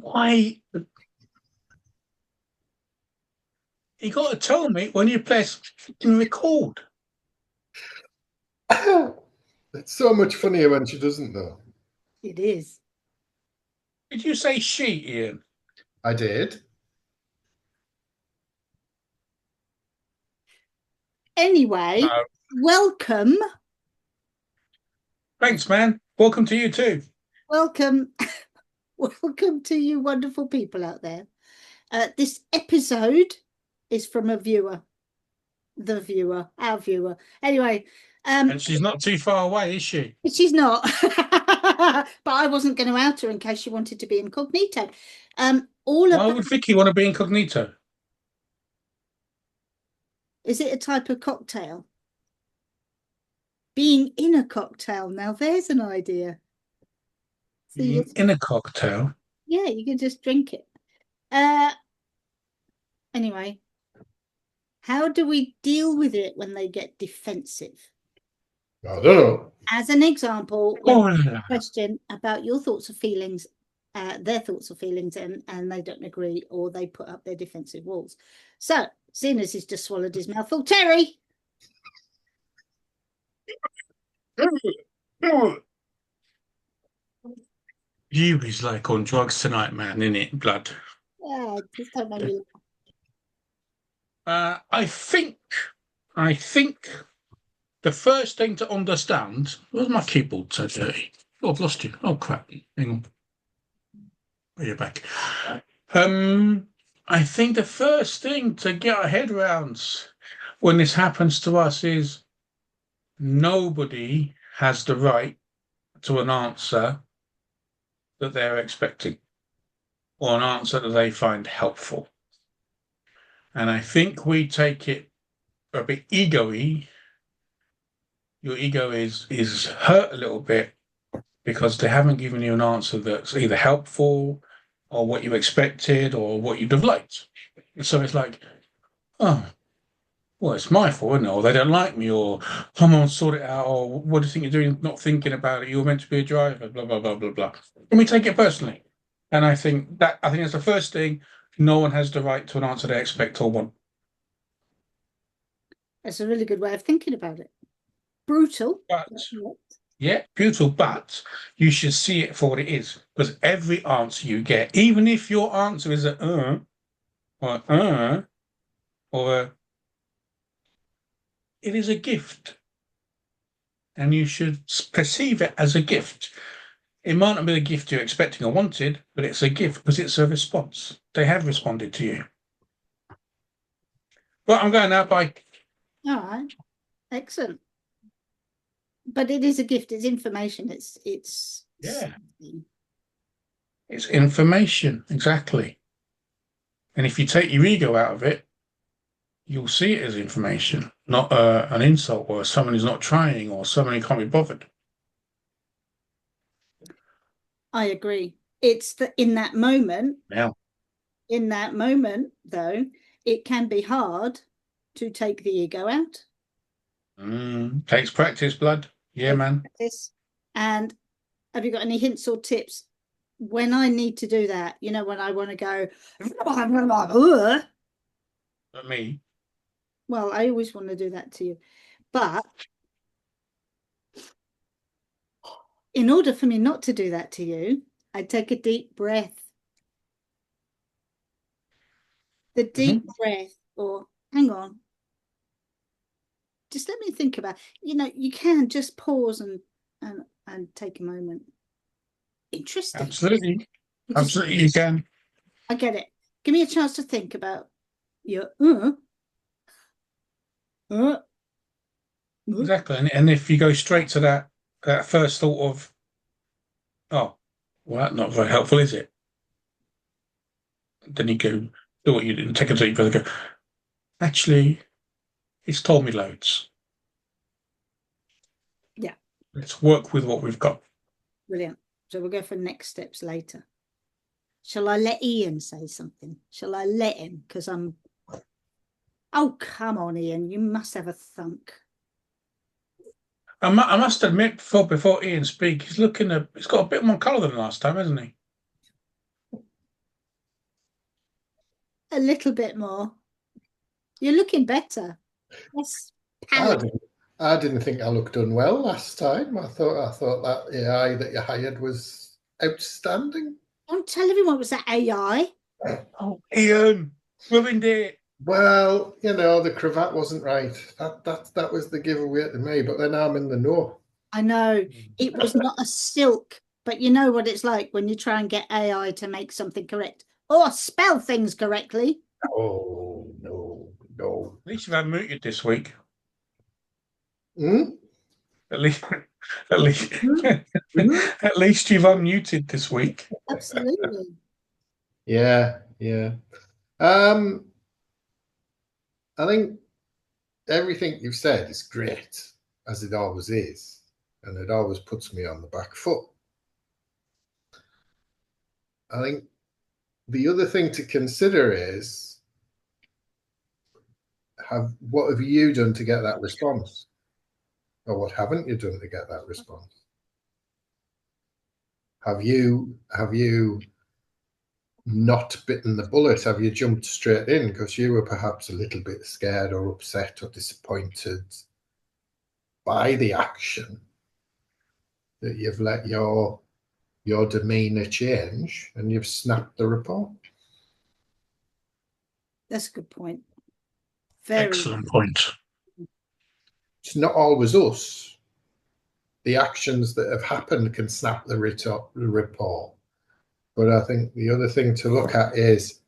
Why? You got to tell me when you press record. It's so much funnier when she doesn't, though. It is. Did you say she, Ian? I did. Anyway, welcome. Thanks, man. Welcome to you too. Welcome. Welcome to you wonderful people out there. This episode is from a viewer. The viewer, our viewer. Anyway. And she's not too far away, is she? She's not. But I wasn't going to out her in case she wanted to be incognito. Why would Vicky want to be incognito? Is it a type of cocktail? Being in a cocktail. Now there's an idea. So in a cocktail? Yeah, you can just drink it. Anyway, how do we deal with it when they get defensive? I don't know. As an example, question about your thoughts or feelings, their thoughts or feelings, and they don't agree, or they put up their defensive walls. So, Zenas has just swallowed his mouthful. Terry! You is like on drugs tonight, man, innit? Blood. Yeah, just don't make me laugh. I think the first thing to understand. Where's my keyboard so dirty? Oh, I've lost you. Oh crap. Hang on. Oh, you're back. I think the first thing to get our head around when this happens to us is nobody has the right to an answer that they're expecting or an answer that they find helpful. And I think we take it a bit ego-y. Your ego is hurt a little bit because they haven't given you an answer that's either helpful or what you expected or what you'd have liked. So it's like, oh, well, it's my fault, isn't it? Or they don't like me, or come on, sort it out, or what do you think you're doing, not thinking about it? You're meant to be a driver, blah, blah, blah, blah, blah. And we take it personally. And I think that's the first thing. No one has the right to an answer they expect or want. That's a really good way of thinking about it. Brutal. But, yeah, brutal, but you should see it for what it is. Because every answer you get, even if your answer is or it is a gift. And you should perceive it as a gift. It might not be the gift you're expecting or wanted, but it's a gift because it's a response. They have responded to you. Well, I'm going now. Bye. All right. Excellent. But it is a gift. It's information. It's yeah. It's information, exactly. And if you take your ego out of it, you'll see it as information, not an insult or someone who's not trying or someone who can't be bothered. I agree. It's in that moment. Now. In that moment, though, it can be hard to take the ego out. Takes practice, blood. Yeah, man. Practice. And have you got any hints or tips when I need to do that? You know, when I want to go, Not me. Well, I always want to do that to you. But in order for me not to do that to you, I take a deep breath. The deep breath, or hang on. Just let me think about, you can just pause and take a moment. Interesting. Absolutely. Absolutely, you can. I get it. Give me a chance to think about your Exactly. And if you go straight to that first thought of, oh, well, that's not very helpful, is it? Then you go do what you did and take a deep breath and go, actually, it's told me loads. Yeah. Let's work with what we've got. Brilliant. So we'll go for next steps later. Shall I let Ian say something? Shall I let him? Because I'm... Oh, come on, Ian. You must have a thunk. I must admit, before Ian speaks, he's got a bit more colour than last time, hasn't he? a little bit more. You're looking better. Yes. I didn't think I looked unwell last time. I thought that AI that you hired was outstanding. Don't tell everyone it was that AI. Oh, Ian, ruined it. Well, the cravat wasn't right. That was the giveaway to me. But then I'm in the know. I know it was not a silk, but you know what it's like when you try and get AI to make something correct or spell things correctly. Oh no. At least you've unmuted this week. Hmm? At least, at least, Hmm? at least you've unmuted this week. Absolutely. Yeah. I think everything you've said is great, as it always is, and it always puts me on the back foot. I think the other thing to consider is what have you done to get that response? Or what haven't you done to get that response? Have you not bitten the bullet? Have you jumped straight in because you were perhaps a little bit scared or upset or disappointed by the action that you've let your demeanor change and you've snapped the report? That's a good point. Very Excellent point. It's not always us. The actions that have happened can snap the report. But I think the other thing to look at is,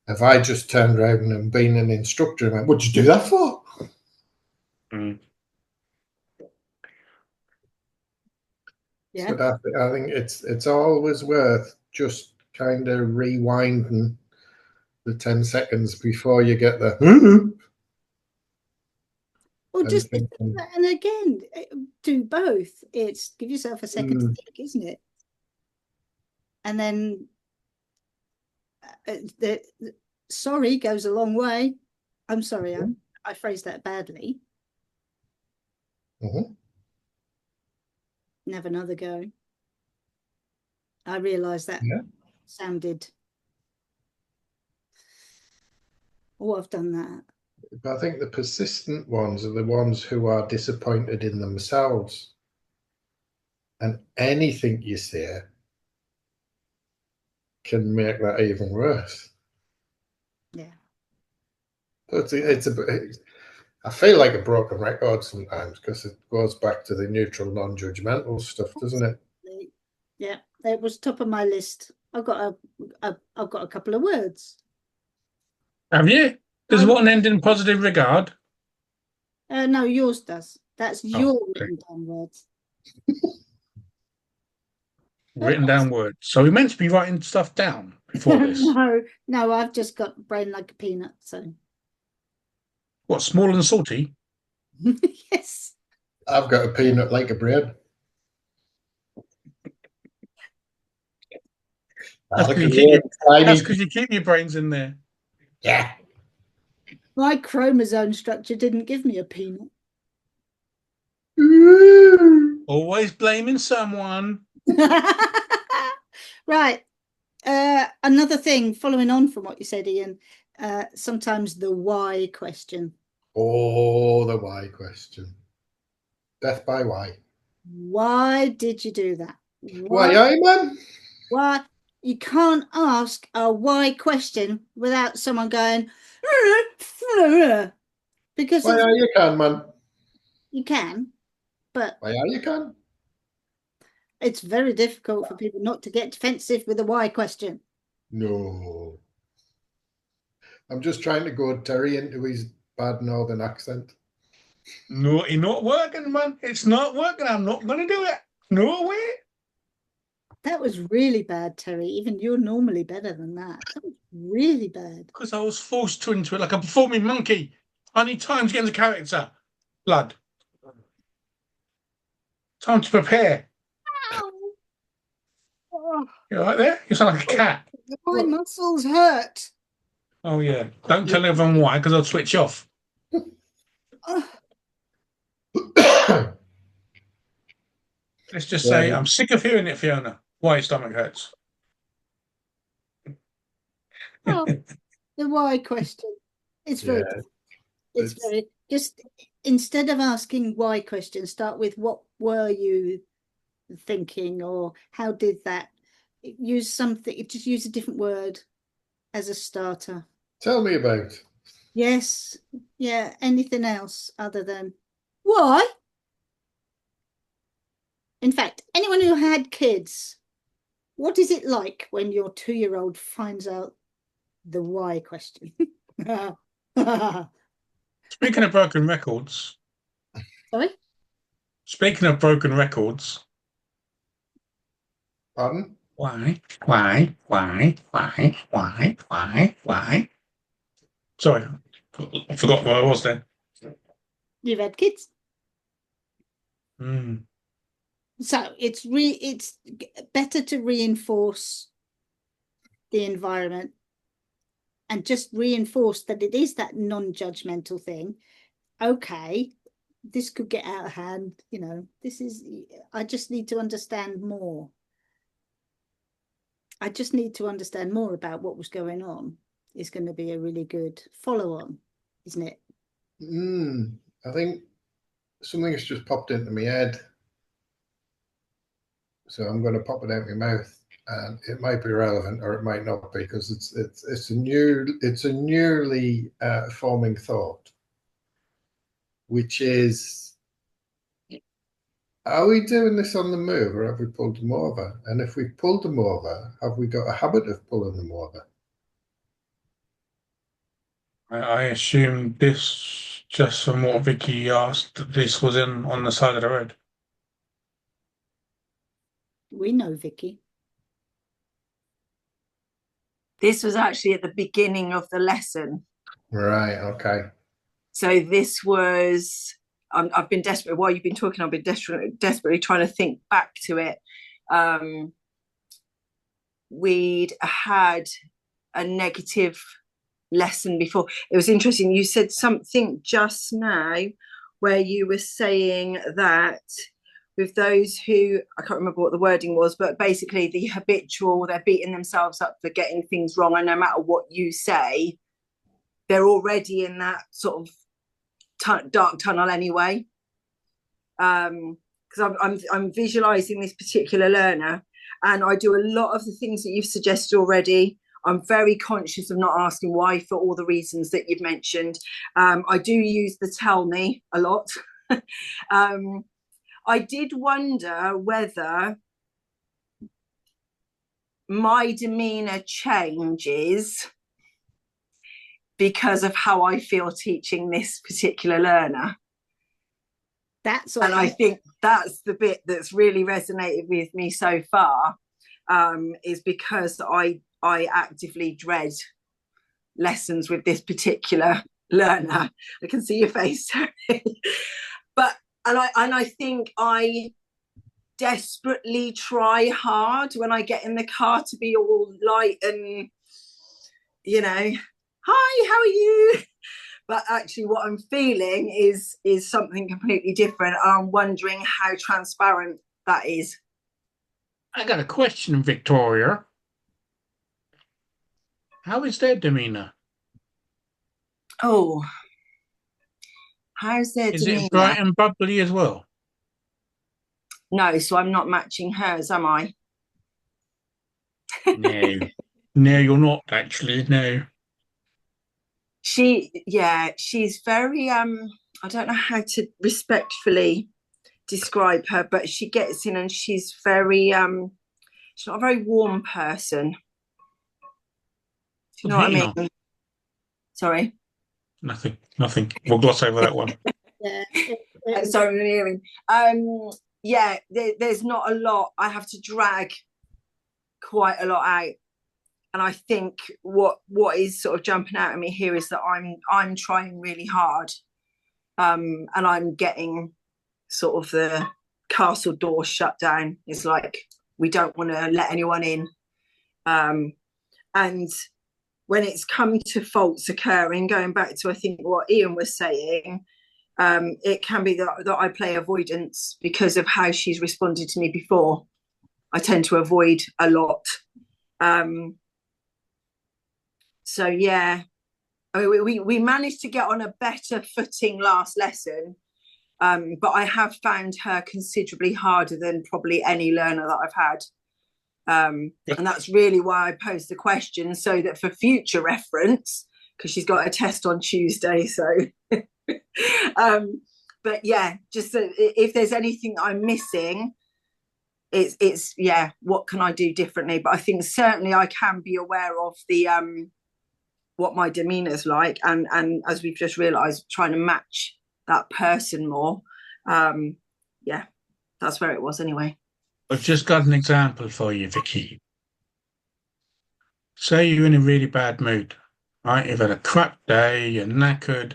have I just turned around and been an instructor and went, what'd you do that for? Mm. Yeah. So I think it's always worth just kind of rewinding the 10 seconds before you get the Or and just thinking, and again, do both. It's give yourself a second to Mm. think, isn't it? And then the sorry goes a long way. I'm sorry, I phrased that badly. Mhm. And have another go. I realised that Yeah. sounded. Oh, I've done that. But I think the persistent ones are the ones who are disappointed in themselves. And anything you say can make that even worse. Yeah. I feel like a broken record sometimes because it goes back to the neutral, non-judgmental stuff, doesn't it? Yeah, it was top of my list. I've got a couple of words. Have you? Does one end in positive regard? No, yours does. That's your okay. written down words. Written down words. So we meant to be writing stuff down before this. No, I've just got brain like a peanut. So What, small and salty? yes. I've got a peanut like a bread. That's because you keep your brains in there. Yeah. My chromosome structure didn't give me a peanut. Always blaming someone. Right. Another thing, following on from what you said, Ian, sometimes the why question. Oh, the why question. Death by why. Why did you do that? Why, aye, man? Why? You can't ask a why question without someone going, because Why are you can, man? you can, but Why are you can? it's very difficult for people not to get defensive with a why question. No. I'm just trying to go Terry into his bad northern accent. No, it's not working, man. It's not working. I'm not going to do it. No way. That was really bad, Terry. Even you're normally better than that. That was really bad. Because I was forced into it like a performing monkey. I need time to get into character. Blood. Time to prepare. Oh, You right there? You sound like a cat. my muscles hurt. Oh, yeah. Don't tell everyone why, because I'll switch off. Let's just say I'm sick of hearing it, Fiona. Why your stomach hurts. Oh, The why question. It's very, Yeah, it's very, just instead of asking why questions, start with what were you thinking, or how did that, use something, just use a different word as a starter. tell me about. Yes. Yeah. Anything else other than why? In fact, anyone who had kids, what is it like when your 2-year-old finds out the why question? Speaking of broken records, Sorry? speaking of broken records, Pardon? why? Sorry, I forgot where I was then. You've had kids. Mm. So it's better to reinforce the environment and just reinforce that it is that non-judgmental thing. Okay, this could get out of hand, I just need to understand more. I just need to understand more about what was going on. Is going to be a really good follow-on, isn't it? I think something has just popped into my head, so I'm going to pop it out my mouth, and it might be relevant or it might not be, because it's a newly forming thought, which is, are we doing this on the move, or have we pulled them over? And if we pulled them over, have we got a habit of pulling them over? I assumed this, just from what Vicky asked, that this was on the side of the road. We know Vicky. This was actually at the beginning of the lesson. Right. Okay. So this was, I've been desperate, while you've been talking, I've been desperately trying to think back to it. We'd had a negative lesson before. It was interesting. You said something just now where you were saying that with those who, I can't remember what the wording was, but basically the habitual, they're beating themselves up for getting things wrong, and no matter what you say, they're already in that sort of dark tunnel anyway. Because I'm visualizing this particular learner, and I do a lot of the things that you've suggested already. I'm very conscious of not asking why for all the reasons that you've mentioned. I do use the tell me a lot. I did wonder whether my demeanor changes because of how I feel teaching this particular learner. And I think that's the bit that's really resonated with me so far, is because I actively dread lessons with this particular learner. I can see your face, Terry. And I think I desperately try hard when I get in the car to be all light and, hi, how are you? But actually what I'm feeling is something completely different. I'm wondering how transparent that is. I got a question, Victoria. How is their demeanor? Oh, how's their demeanor? Is it bright and bubbly as well? No, so I'm not matching hers, am I? No. No, you're not actually, no. She's very, I don't know how to respectfully describe her, but she gets in and she's very, she's not a very warm person. Do you know what I mean? Sorry? Nothing. We'll gloss over that one. Sorry, I'm hearing. There's not a lot. I have to drag quite a lot out. And I think what is sort of jumping out at me here is that I'm trying really hard, and I'm getting sort of the castle door shut down. It's like we don't want to let anyone in, and when it's come to faults occurring, going back to I think what Ian was saying, it can be that I play avoidance because of how she's responded to me before. I tend to avoid a lot. So yeah, I mean, we managed to get on a better footing last lesson, but I have found her considerably harder than probably any learner that I've had. And that's really why I posed the question, so that for future reference, because she's got a test on Tuesday. So, but yeah, just so if there's anything I'm missing, it's yeah, what can I do differently? But I think certainly I can be aware of the what my demeanor's like, and as we've just realised, trying to match that person more. Yeah, that's where it was anyway. I've just got an example for you, Vicky. Say you're in a really bad mood, right? You've had a crap day, you're knackered,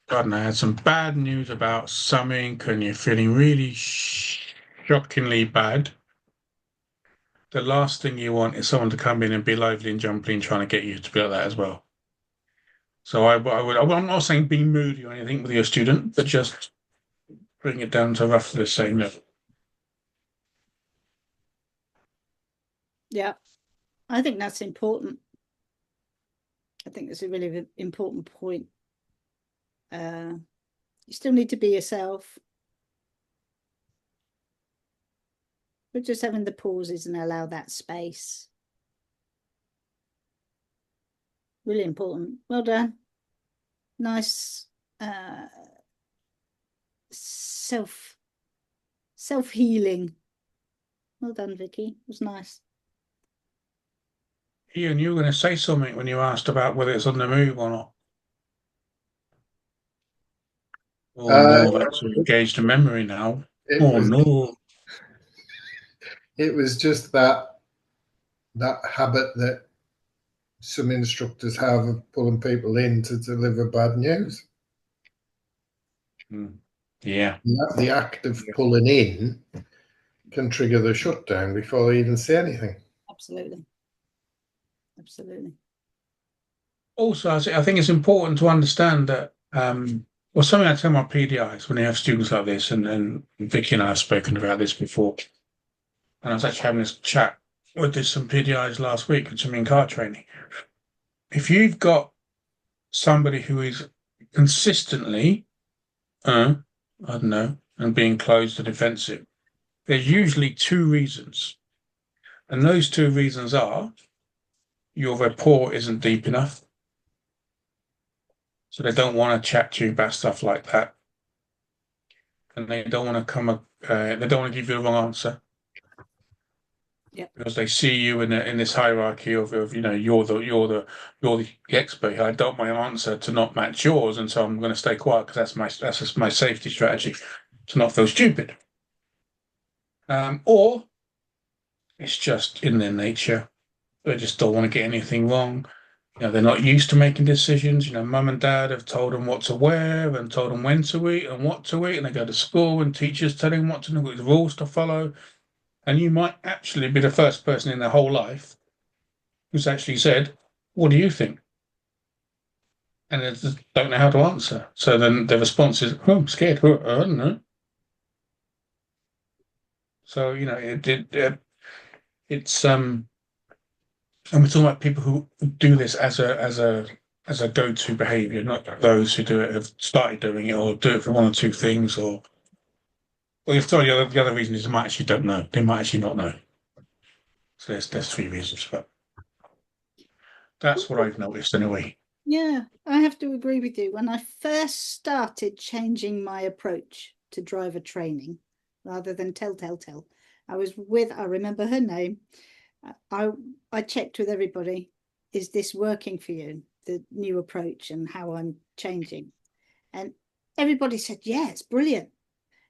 God, I had some bad news about something, and you're feeling really shockingly bad. The last thing you want is someone to come in and be lively and jumpy and trying to get you to be like that as well. So I'm not saying be moody or anything with your student, but just bring it down to roughly the same level. Yeah, I think that's important. I think that's a really important point. You still need to be yourself, but just having the pauses and allow that space. Really important. Well done. Nice self-healing. Well done, Vicky. It was nice. Ian, you were going to say something when you asked about whether it's on the move or not. Oh no, that's engaged in memory now. No. It was just that habit that some instructors have of pulling people in to deliver bad news. Yeah. The act of pulling in can trigger the shutdown before they even say anything. Absolutely. Absolutely. Also, I think it's important to understand that, well, something I tell my PDIs when they have students like this, and Vicky and I have spoken about this before, and I was actually having this chat with some PDIs last week with some in-car training. If you've got somebody who is consistently, I don't know, and being closed and defensive, there's usually two reasons. And those two reasons are your rapport isn't deep enough. So they don't want to chat to you about stuff like that. And they don't want to they don't want to give you the wrong answer. Yep. Because they see you in this hierarchy of you're the expert. I don't want my answer to not match yours, and so I'm going to stay quiet because that's just my safety strategy to not feel stupid. Or it's just in their nature. They just don't want to get anything wrong. They're not used to making decisions. Mum and dad have told them what to wear and told them when to eat and what to eat, and they go to school and teachers telling them what to do, with rules to follow. And you might actually be the first person in their whole life who's actually said, "What do you think?" And they just don't know how to answer. So then the response is, "Oh, I'm scared. I don't know." So it's and we're talking about people who do this as a go-to behavior, not those who do it have started doing it or do it for one or two things, or sorry, the other reason is they might actually don't know. They might actually not know. So there's three reasons, but that's what I've noticed anyway. Yeah, I have to agree with you. When I first started changing my approach to driver training, rather than tell, I was I remember her name. I checked with everybody, is this working for you, the new approach and how I'm changing? And everybody said, yeah, it's brilliant.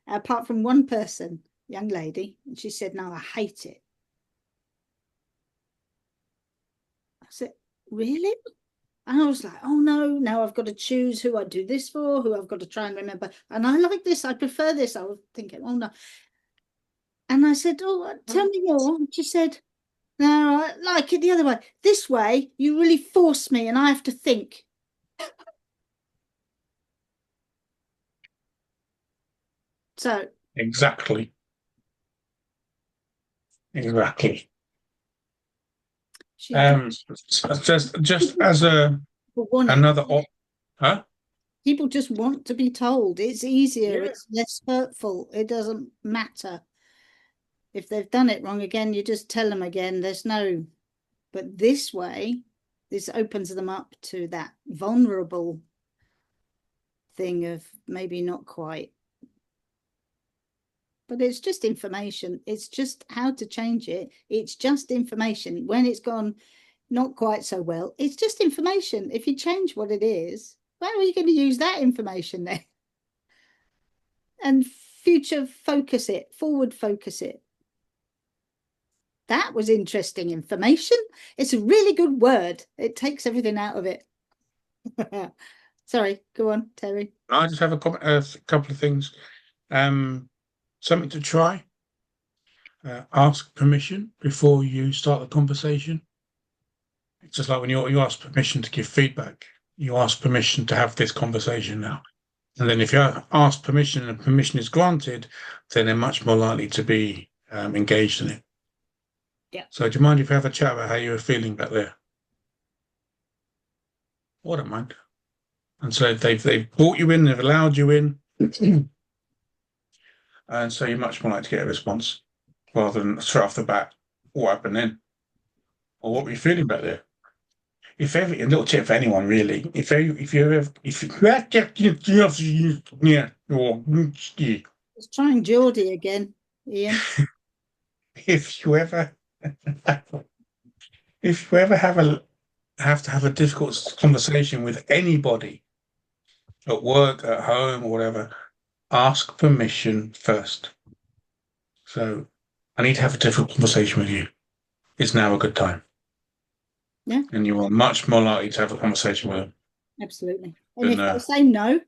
Apart from one person, young lady, and she said, no, I hate it. I said, really? And I was like, oh no, now I've got to choose who I do this for, who I've got to try and remember. And I like this, I prefer this. I was thinking, oh no. And I said, oh, tell me more. And she said, no, I like it the other way. This way, you really force me and I have to think. So. Exactly. Just Just as a People want it. another huh? People just want to be told. It's easier. Yeah. It's less hurtful. It doesn't matter. If they've done it wrong again, you just tell them again. There's no, but this way, this opens them up to that vulnerable thing of maybe not quite. But it's just information. It's just how to change it. It's just information. When it's gone not quite so well, it's just information. If you change what it is, how are you going to use that information then? And future focus it, forward focus it. That was interesting information. It's a really good word. It takes everything out of it. Sorry, go on, Terry. I just have a couple of things. Something to try. Ask permission before you start the conversation. It's just like when you ask permission to give feedback. You ask permission to have this conversation now. And then if you ask permission and permission is granted, then they're much more likely to be engaged in it. Yeah. So do you mind if we have a chat about how you were feeling back there? I don't mind. And so they've brought you in, they've allowed you in. And so you're much more likely to get a response rather than straight off the bat, what happened then? Or what were you feeling back there? If ever, a little tip for anyone really, if Let's try and Geordie again, Ian. if you ever have to have a difficult conversation with anybody at work, at home, or whatever, ask permission first. So, I need to have a difficult conversation with you. Is now a good time? Yeah. And you are much more likely to have a conversation with them. Absolutely. And if Then, they say no,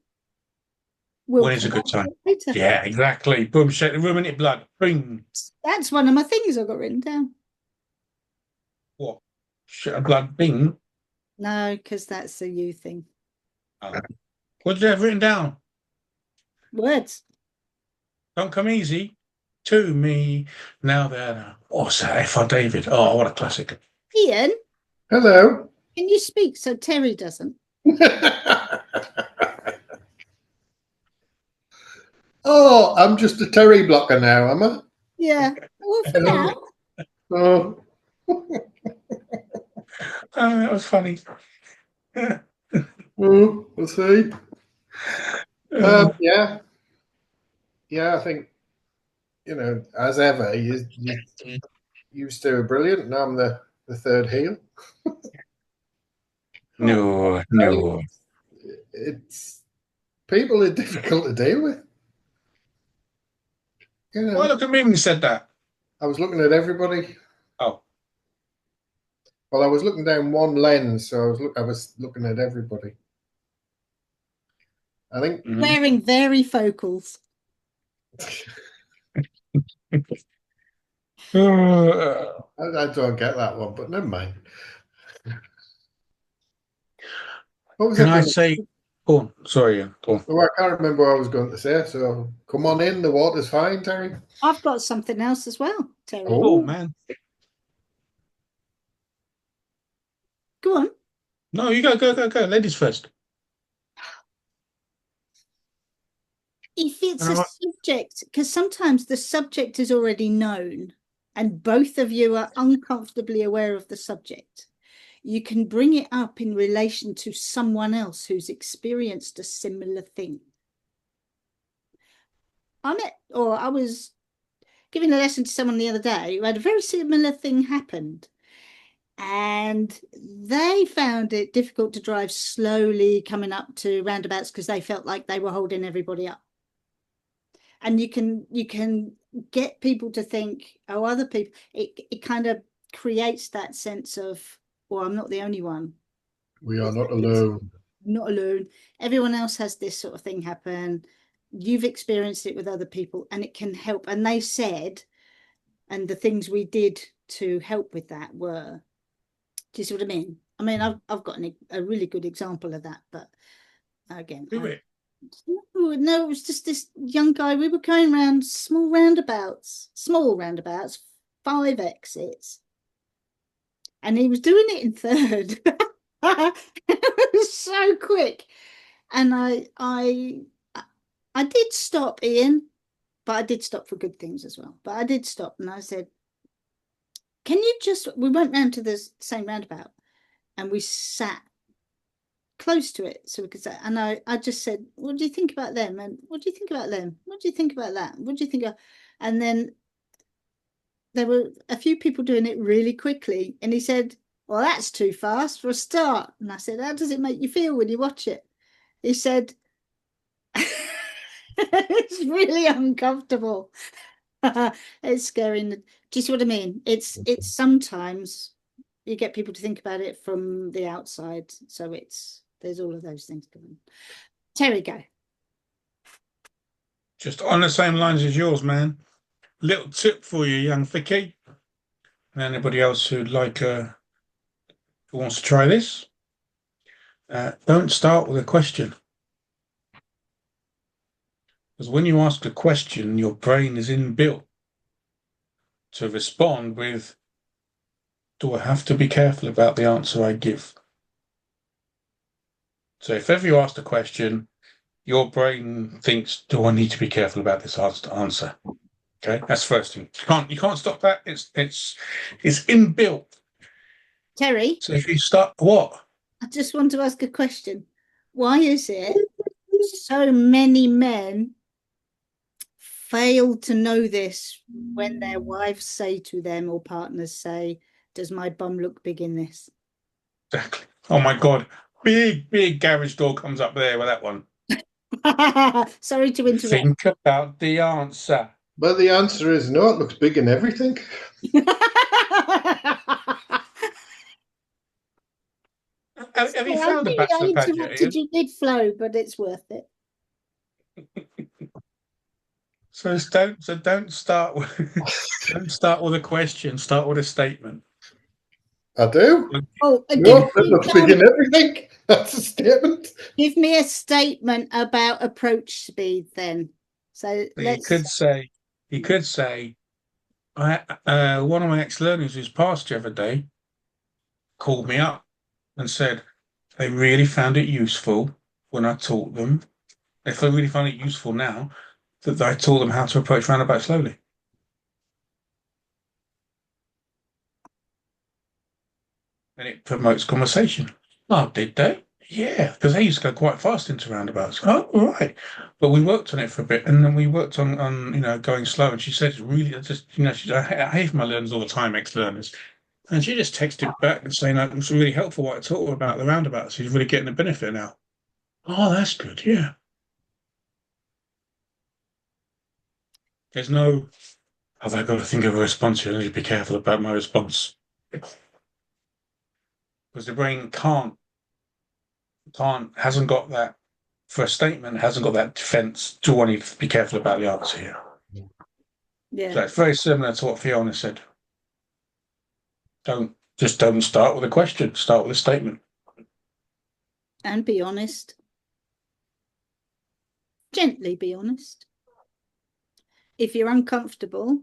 we'll when is a come good back time? to it later. Yeah, exactly. Boom, shake the room in it, blood. Boom. That's one of my things I've got written down. What? Shit of blood, bing. No, because that's a you thing. Oh. What did you have written down? Words. Don't come easy to me. Now there. Oh, Sir F.R. David. Oh, what a classic. Ian, Hello. can you speak so Terry doesn't? Oh, I'm just a Terry blocker now, am I? Yeah. Well, for now. Oh, Oh, that was funny. we'll see. Yeah. Yeah, I think, as ever, you two are brilliant. Now I'm the third heel. No. It's people are difficult to deal with. Why look at me when you said that? I was looking at everybody. Oh. Well, I was looking down one lens, so I was looking at everybody. I think Wearing varifocals. I don't get that one, but never mind. What was Can I I going say? Oh, sorry, Ian. Go on. Well, I can't remember what I was going to say. So come on in. The water's fine, Terry. I've got something else as well, Terry. Oh, man. Go on. No, you go. Ladies first. If it's a subject, because sometimes the subject is already known and both of you are uncomfortably aware of the subject, you can bring it up in relation to someone else who's experienced a similar thing. I was giving a lesson to someone the other day who had a very similar thing happened. And they found it difficult to drive slowly coming up to roundabouts because they felt like they were holding everybody up. And you can get people to think, oh, other people, it kind of creates that sense of, well, I'm not the only one. We are not alone. Not alone. Everyone else has this sort of thing happen. You've experienced it with other people and it can help. And they said, and the things we did to help with that were, do you see what I mean? I mean, I've got a really good example of that, but again, no, it was just this young guy. We were going around small roundabouts, 5 exits, and he was doing it in third. It so quick. And I did stop, Ian, but I did stop for good things as well. But I did stop and I said, can you just, we went round to the same roundabout and we sat close to it so we could say, and I just said, what do you think about them? And what do you think about them? What do you think about that? What do you think of? And then there were a few people doing it really quickly. And he said, well, that's too fast for a start. And I said, how does it make you feel when you watch it? He said, it's really uncomfortable. It's scary. Do you see what I mean? It's sometimes you get people to think about it from the outside. So there's all of those things going on. Terry, go. Just on the same lines as yours, man. Little tip for you, young Vicky, and anybody else who'd like who wants to try this. Don't start with a question. Because when you ask a question, your brain is inbuilt to respond with, do I have to be careful about the answer I give? So if ever you ask a question, your brain thinks, do I need to be careful about this answer? Okay, that's the first thing. You can't stop that. It's inbuilt. Terry. So if you start, what? I just want to ask a question. Why is it so many men fail to know this when their wives say to them or partners say, does my bum look big in this? Exactly. Oh my God. Big garage door comes up there with that one. Sorry to interrupt. Think about the answer. Well, the answer is no, it looks big in everything. Have you found the bachelor pad yet, Ian? You did flow, but it's worth it. So don't start with a question. Start with a statement. I do. Oh, no, it looks big in everything. That's a statement. Give me a statement about approach speed, then. So you could say, one of my ex-learners who's passed the other day called me up and said they really found it useful when I taught them. If they really find it useful now, that I taught them how to approach roundabout slowly. And it promotes conversation. Oh, did they? Yeah, because they used to go quite fast into roundabouts. Oh, right. But we worked on it for a bit, and then we worked on going slow. And she said, it's really just, I hear from my learners all the time, ex-learners. And she just texted back and saying, it was really helpful what I taught her about the roundabouts. She's really getting the benefit now. Oh, that's good. Yeah. There's no, have I got to think of a response here? I need to be careful about my response. Because the brain hasn't got that, for a statement, hasn't got that defense. Do I need to be careful about the answer here? Yeah. So it's very similar to what Fiona said. Don't start with a question, start with a statement. And be honest. Gently be honest. If you're uncomfortable,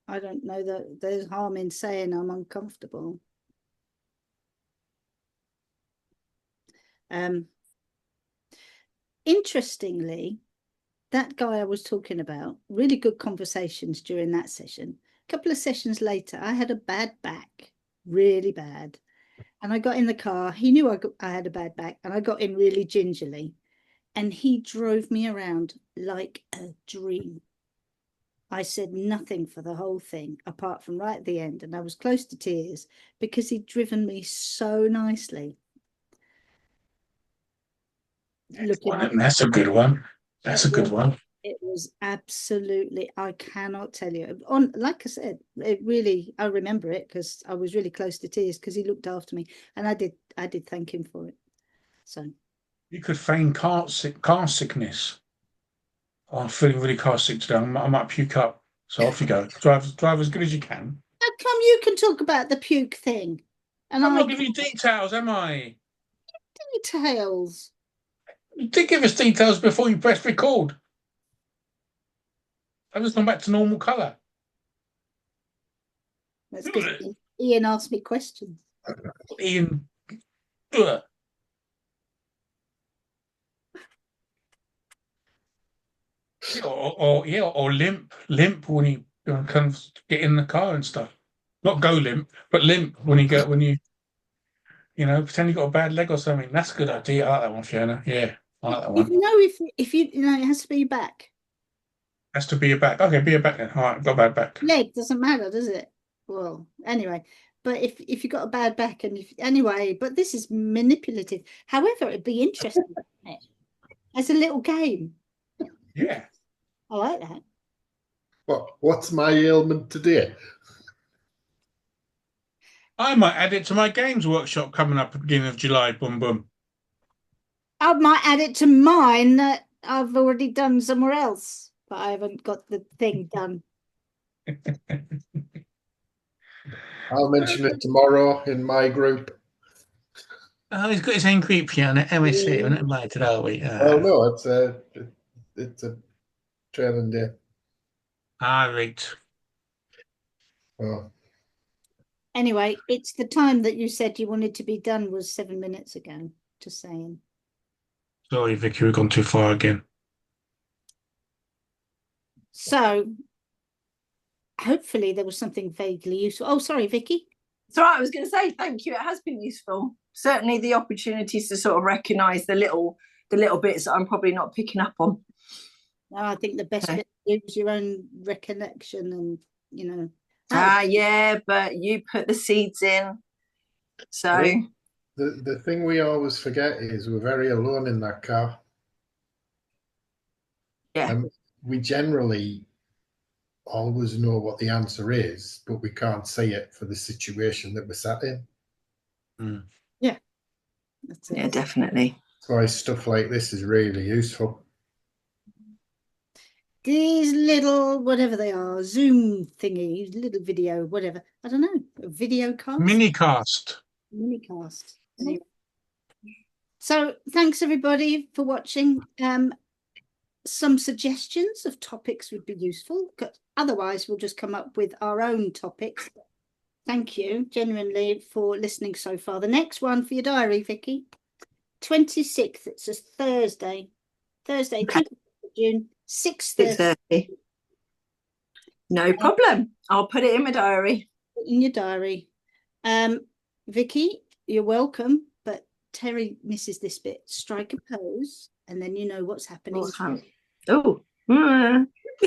I don't know that there's harm in saying I'm uncomfortable. Interestingly, that guy I was talking about, really good conversations during that session. A couple of sessions later, I had a bad back, really bad. And I got in the car. He knew I had a bad back, and I got in really gingerly. And he drove me around like a dream. I said nothing for the whole thing, apart from right at the end. And I was close to tears because he'd driven me so nicely. That's a good one. That's a good one. It was absolutely, I cannot tell you. Like I said, I remember it because I was really close to tears because he looked after me, and I did thank him for it. So you could feign car sickness. Oh, I'm feeling really car sick today. I might puke up. So off you go. Drive as good as you can. How come you can talk about the puke thing? And I'm not giving you details, am I? Details. You did give us details before you pressed record. I've just gone back to normal colour. That's because Ian asked me questions. Ian Ugh. Or limp when you kind of get in the car and stuff. Not go limp, but limp when you pretend you got a bad leg or something. That's a good idea. I like that one, Fiona. Yeah, I like that one. If it has to be your back. Has to be a back. Okay, be a back then. All right, got a bad back. Leg doesn't matter, does it? Well, anyway, but if you got a bad back but this is manipulative. However, it'd be interesting wouldn't it? As a little game. Yeah. I like that. What's my ailment today? I might add it to my games workshop coming up at the beginning of July. Boom, boom. I might add it to mine that I've already done somewhere else, but I haven't got the thing done. I'll mention it tomorrow in my group. Oh, he's got his own group, Fiona. MSC. We're not invited, are we? Oh no, it's a training day. Right. Oh. Anyway, it's the time that you said you wanted to be done was 7 minutes ago. Just saying. Sorry, Vicky, we've gone too far again. So, hopefully there was something vaguely useful. Oh, sorry, Vicky. It's all right. I was going to say thank you. It has been useful. Certainly, the opportunities to sort of recognise the little bits that I'm probably not picking up on. No, I think the best bit is your own recollection, and yeah, but you put the seeds in. So the thing we always forget is we're very alone in that car. Yeah. We generally always know what the answer is, but we can't see it for the situation that we're sat in. Mm. Yeah. That's it. Yeah, definitely. That's why stuff like this is really useful. These little, whatever they are, Zoom thingy, little video, whatever. I don't know. A video cast? Minicast. Minicast. Anyway. So thanks everybody for watching. Some suggestions of topics would be useful. Otherwise, we'll just come up with our own topics. Thank you genuinely for listening so far. The next one for your diary, Vicky, 26th. It's a Thursday. Thursday, 26th of June, 6:30. No problem. I'll put it in my diary. In your diary. Vicky, you're welcome, but Terry misses this bit. Strike a pose, and then you know what's happening. Oh.